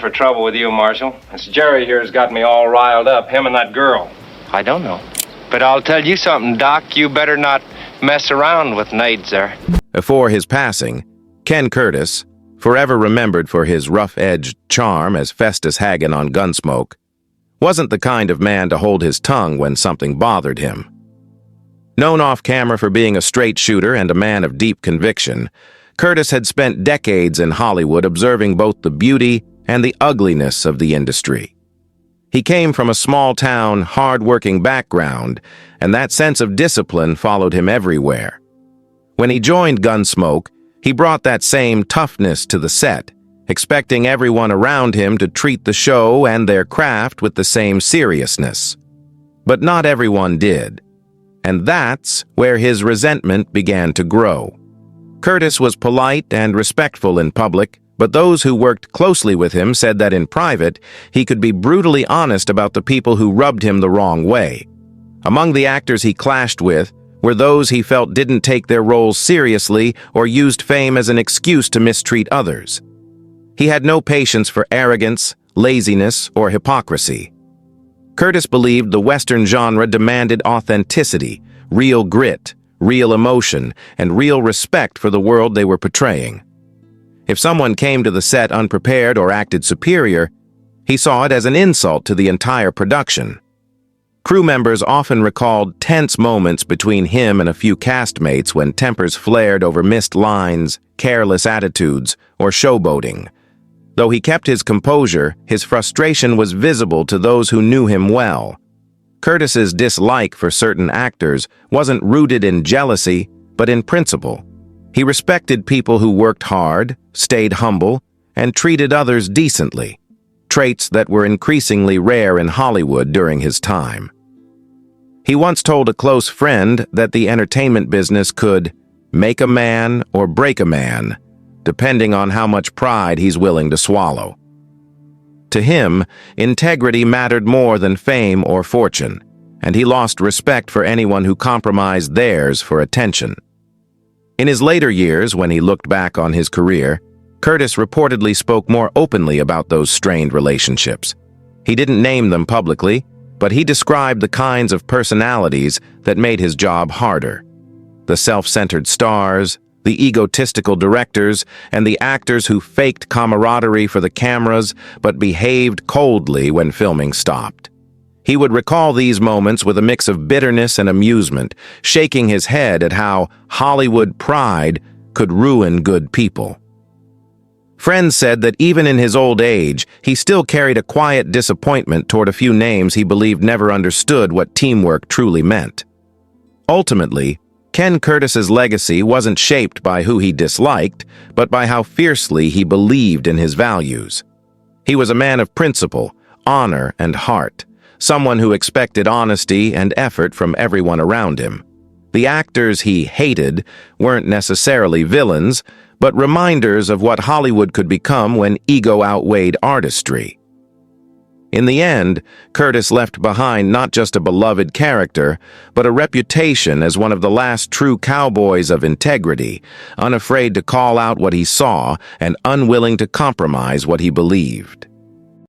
for trouble with you, Marshal. This Jerry here's got me all riled up, him and that girl. I don't know. But I'll tell you something, Doc. You better not mess around with Nades there. Before his passing, Ken Curtis, forever remembered for his rough-edged charm as Festus Haggen on Gunsmoke, wasn't the kind of man to hold his tongue when something bothered him. Known off-camera for being a straight shooter and a man of deep conviction, Curtis had spent decades in Hollywood observing both the beauty and the ugliness of the industry. He came from a small-town, hard-working background, and that sense of discipline followed him everywhere. When he joined Gunsmoke, he brought that same toughness to the set, expecting everyone around him to treat the show and their craft with the same seriousness. But not everyone did, and that's where his resentment began to grow. Curtis was polite and respectful in public, but those who worked closely with him said that in private, he could be brutally honest about the people who rubbed him the wrong way. Among the actors he clashed with were those he felt didn't take their roles seriously or used fame as an excuse to mistreat others. He had no patience for arrogance, laziness, or hypocrisy. Curtis believed the Western genre demanded authenticity, real grit, real emotion, and real respect for the world they were portraying. If someone came to the set unprepared or acted superior, he saw it as an insult to the entire production. Crew members often recalled tense moments between him and a few castmates when tempers flared over missed lines, careless attitudes, or showboating. Though he kept his composure, his frustration was visible to those who knew him well. Curtis's dislike for certain actors wasn't rooted in jealousy, but in principle. He respected people who worked hard, stayed humble, and treated others decently, traits that were increasingly rare in Hollywood during his time. He once told a close friend that the entertainment business could make a man or break a man, depending on how much pride he's willing to swallow. To him, integrity mattered more than fame or fortune, and he lost respect for anyone who compromised theirs for attention. In his later years, when he looked back on his career, Curtis reportedly spoke more openly about those strained relationships. He didn't name them publicly, but he described the kinds of personalities that made his job harder. The self-centered stars, the egotistical directors, and the actors who faked camaraderie for the cameras but behaved coldly when filming stopped. He would recall these moments with a mix of bitterness and amusement, shaking his head at how Hollywood pride could ruin good people. Friends said that even in his old age, he still carried a quiet disappointment toward a few names he believed never understood what teamwork truly meant. Ultimately, Ken Curtis's legacy wasn't shaped by who he disliked, but by how fiercely he believed in his values. He was a man of principle, honor, and heart, someone who expected honesty and effort from everyone around him. The actors he hated weren't necessarily villains, but reminders of what Hollywood could become when ego outweighed artistry. In the end, Curtis left behind not just a beloved character, but a reputation as one of the last true cowboys of integrity, unafraid to call out what he saw and unwilling to compromise what he believed.